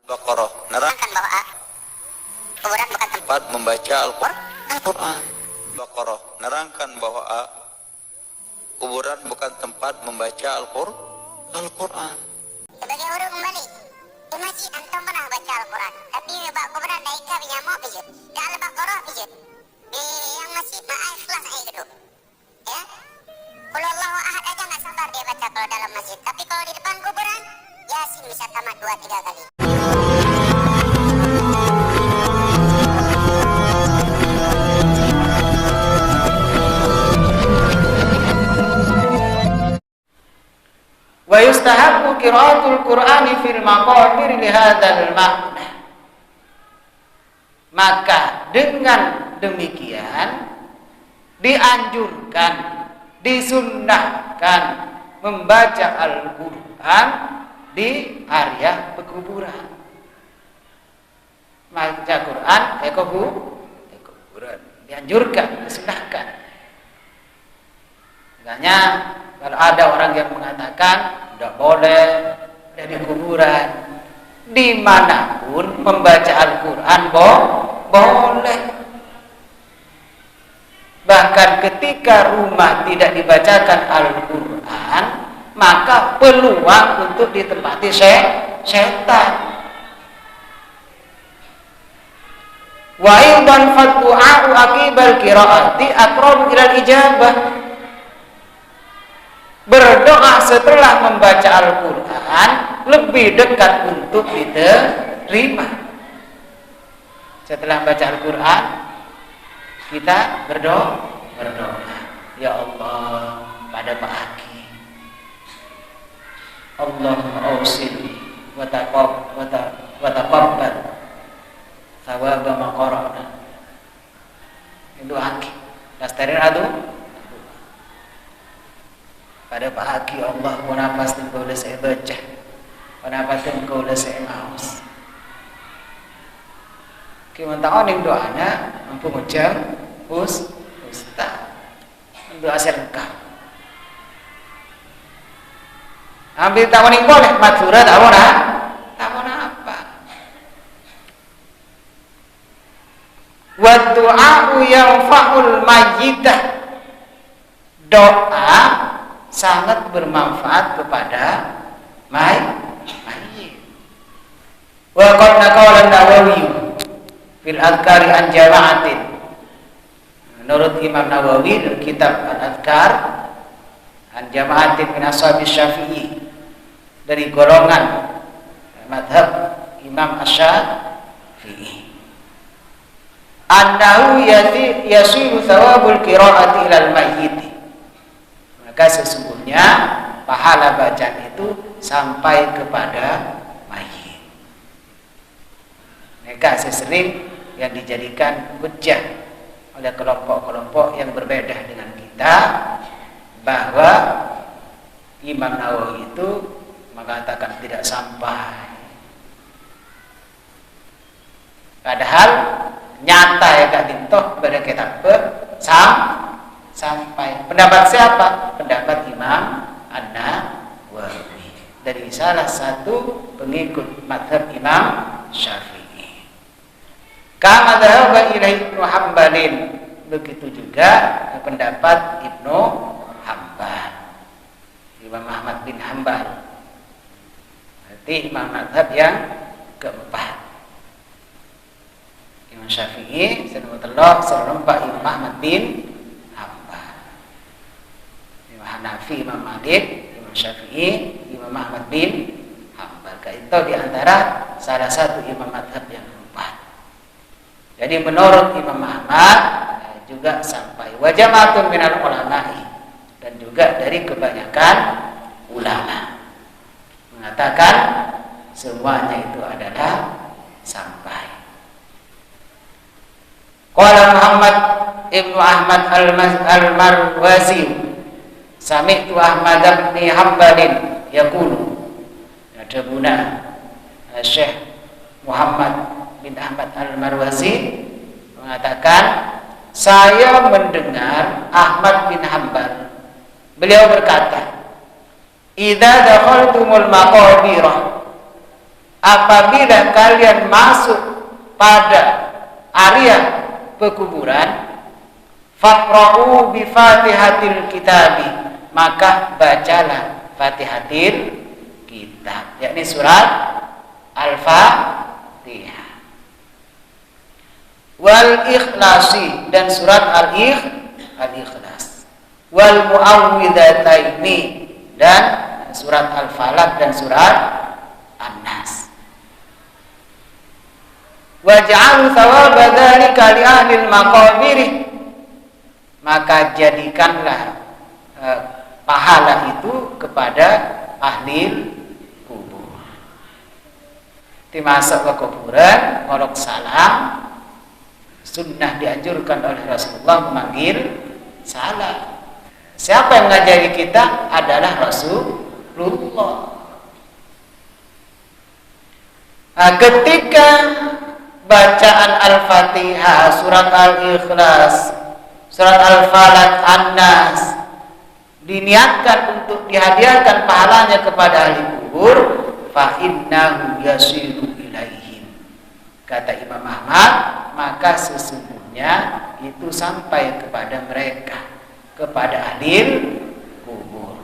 Baqarah nerangkan bahwa kuburan bukan tempat membaca Al-Quran. Baqarah nerangkan bahwa kuburan bukan tempat membaca Al-Quran. Sebagai huruf kembali di masjid antum pernah baca Al-Quran, tapi bak kuburan daika binyamuk pijut di Al-Baqarah pijut di yang masjid Ikhlas itu ya. Kalau Allahu Ahad aja nggak sabar dia baca kalau dalam masjid, tapi kalau di depan kuburan Yasin bisa tamat 2-3 kali. Wa yustahabbu qiraatul Qur'ani fil maqabir li hadzal ma'na. Maka dengan demikian dianjurkan, disunnahkan membaca Al-Qur'an di area pekuburan. Baca Quran kuburan dianjurkan, disunnahkan. Makanya kalau ada orang yang mengatakan tidak boleh dari kuburan, dimanapun membaca Al-Quran boleh. Bahkan ketika rumah tidak dibacakan Al-Quran, maka peluang untuk ditempati setan. Wa aidan faddu'a'u aqibal qiraati aqrabu ilal ijabah. Berdoa setelah membaca Al-Quran lebih dekat untuk diterima. Setelah baca Al-Quran kita berdoa, ya Allah pada Pak Aki, Allahumma awsili wa taqabbal thawaba ma qara'na. Itu Aki dastarin adu pada Pak Haki, Allah kenapa engkau udah saya baca, kenapa engkau udah saya ngaus. Kita oning doanya mampu ngucap ustaz doa selengkap. Ambil tawaning boleh matsura tawona apa. Wa du'a'u yanfa'ul mayyitah. Doa sangat bermanfaat kepada mayit. Wa qad naqala an-Nawawi fil adhkari an jama'atin. Menurut Imam Nawawi dalam kitab Al-Adhkar an jama'atin min ashabi Syafi'i, dari golongan mazhab Imam Asy-Syafi'i, annahu yasilu thawabul qira'ati ilal mayyit. Maka sesungguhnya pahala bacaan itu sampai kepada mayit. Mereka sesering yang dijadikan hujjah oleh kelompok-kelompok yang berbeda dengan kita, bahwa Imam Nawawi itu mengatakan tidak sampai. Padahal nyata ya Kak Tintoh pada kitab sampai. Pendapat siapa? Pendapat Imam An-Nawawi, dari salah satu pengikut mazhab Imam Syafi'i. Kama dhahaba ilaihi Ibnu Hambalin, begitu juga pendapat Ibnu Hambal, Imam Ahmad bin Hambal. Berarti imam mazhab yang keempat. Imam Syafi'i serempak Imam Ahmad bin Hanafi, Imam Malik, Imam Syafi'i, Imam Ahmad bin Hambal. Itu diantara salah satu imam mazhab yang keempat. Jadi menurut Imam Ahmad juga sampai wa jama'atun minal ulama'i, dan juga dari kebanyakan ulama mengatakan semuanya itu adalah sampai. Qala Muhammad Ibnu Ahmad al-Marwazi, sami'tu Ahmad bin Hambalin yaqulu, adabuna Syekh Muhammad bin Ahmad al-Marwazi mengatakan, saya mendengar Ahmad bin Hambal, beliau berkata, idza dakhaltumul maqabirah, apabila kalian masuk pada area pekuburan, faqra'u bi Fatihatil Kitabi, maka bacalah Fatihatil Kitab, yakni surat Al-Fatihah. Wal Ikhlasi, dan surat Al-Ikhlas. Wal Mu'awwidhataini, dan surat Al-Falaq dan surat An-Nas. Waj'al thawaba dzalika li ahlil maqabir, maka jadikanlah pahala itu kepada ahli kubur. Dimasuk ke kuburan, ngolok salam. Sunnah dianjurkan oleh Rasulullah memanggil salam. Siapa yang ngajari kita adalah Rasulullah. Nah, ketika bacaan Al-Fatihah, surat Al-Ikhlas, surat Al-Falaq, An-Nas diniatkan untuk dihadiahkan pahalanya kepada ahli kubur, fa innahu yasiru ilaihim, kata Imam Ahmad, maka sesungguhnya itu sampai kepada mereka, kepada ahli kubur.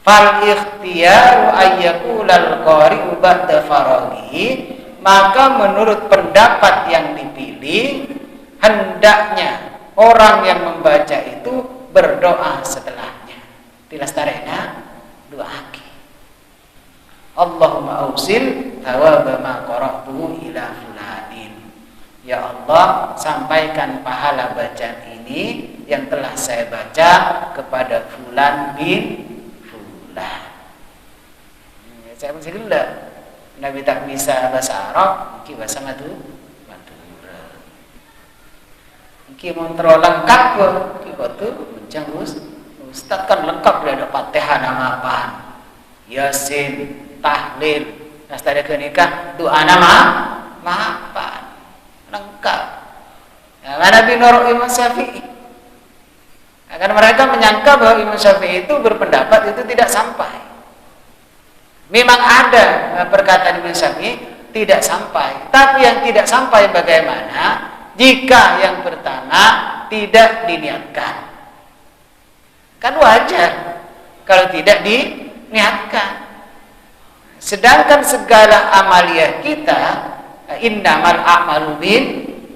Fal ikhtiyaru ayyaqulal qari'u ba'da faraghi, maka menurut pendapat yang dipilih, hendaknya orang yang membaca itu berdoa setelahnya. Tilastarena doaki. Allahumma ausil thawaba ma qara'tuhu ila fulanin. Ya Allah, sampaikan pahala bacaan ini yang telah saya baca kepada fulan bin fulan. Saya masih gila. Nabi tak bisa bahasa Arab, mungkin bahasa Madura. Mungkin mau terlalu lengkap, mungkin mencang Ustaz kan lengkap, dia ada Fatihah, nama apa, Yasin, tahlil, nastari kenikah, doa nama apa, lengkap. Nah, Nabi Nur Imam Syafi'i, karena mereka menyangka bahwa Imam Syafi'i itu berpendapat itu tidak sampai. Memang ada perkataan Imam Syafi'i tidak sampai, tapi yang tidak sampai bagaimana jika yang pertama tidak diniatkan? Kan wajar kalau tidak diniatkan. Sedangkan segala amaliyah kita, innamal a'malu bin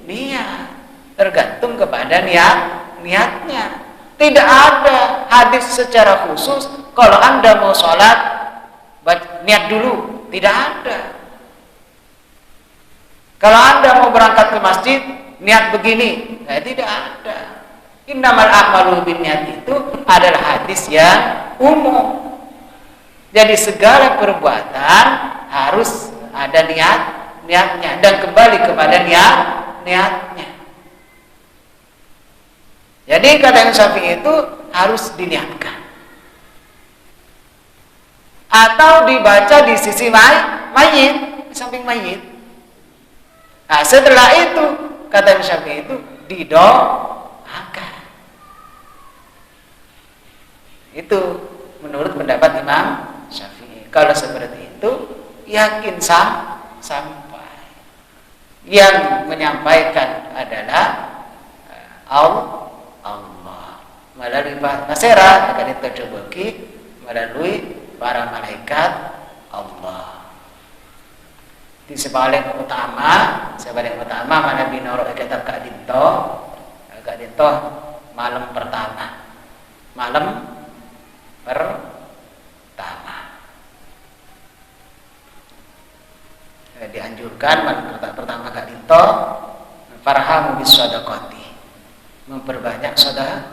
niat, tergantung kepada niatnya. Tidak ada hadis secara khusus kalau Anda mau sholat niat dulu, tidak ada. Kalau Anda mau berangkat ke masjid niat begini, tidak ada. Innamal a'malu binniyat itu adalah hadis yang umum. Jadi segala perbuatan harus ada niatnya dan kembali kepada niatnya. Jadi kata Imam Syafi'i itu harus diniatkan atau dibaca di sisi mayit, di samping mayit. Nah, setelah itu kata Imam Syafi'i itu didoakan. Itu menurut pendapat Imam Syafi'i. Kalau seperti itu yakin sampai. Yang menyampaikan adalah Allah melalui Nasera akan diterjemahkan melalui para malaikat Allah. Di sebaliknya utama mana binoro kitab Kak Dinto malam pertama. Dianjurkan malam pertama Kak Dinto farhamu bis shadaqati, memperbanyak sedekah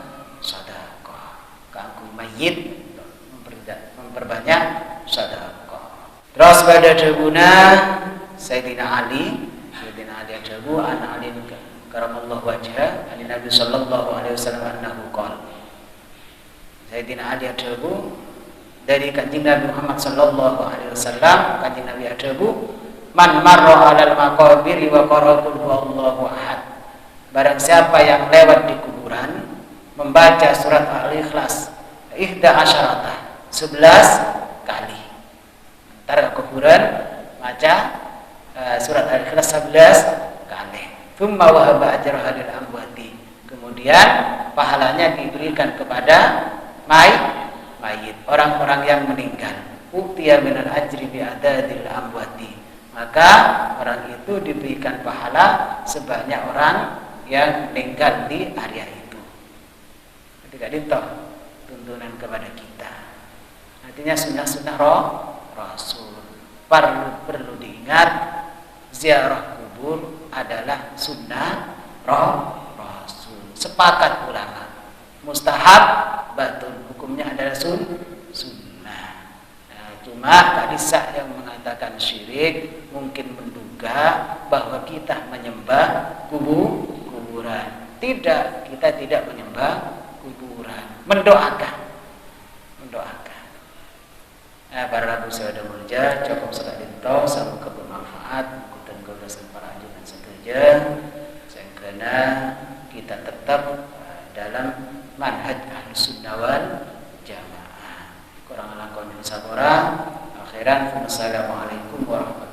kanggo mayit, memperbanyak sedekah. Terus pada debuna Sayyidina Ali Abu anak Ali karamallahu wajhah Ali Nabi sallallahu alaihi wasallam annahu qala, Sayyidina Ali Abu dari Kanjeng Nabi Muhammad sallallahu alaihi wasallam, Kanjeng Nabi Abu, man marra 'alal maqabir wa qara qul huwallahu ahad, barang siapa yang lewat di kuburan membaca surat Al-Ikhlas 11 kali antara kuburan baca surat Al-Ikhlas 11 kali. Tsumma wahaba ajraha lil amwati. Kemudian pahalanya diberikan kepada mayit, orang-orang yang meninggal. Utiya minal ajri bi adadil amwati. Maka orang itu diberikan pahala sebanyak orang yang meninggal di area itu. Ketika ditoh tuntunan kepada kita. Artinya sunnah-sunnah Rasul. Perlu diingat, ziarah kubur adalah sunnah Rasul. Sepakat ulama. Mustahab batun, hukumnya adalah sunnah. Nah, cuma tadi yang mengatakan syirik mungkin menduga bahwa kita menyembah kuburan. Tidak, kita tidak menyembah kuburan. Mendoakan. Nah, para rabu saudara murja, cukup sekali tahu, semoga bermanfaat. Ikutan gagasan para anjuran sekerja, sehingga kita tetap dalam manhaj Ahlussunnah wal Jamaah. Kurang langkah sabara. Akhiran, wassalamualaikum warahmatullahi wabarakatuh.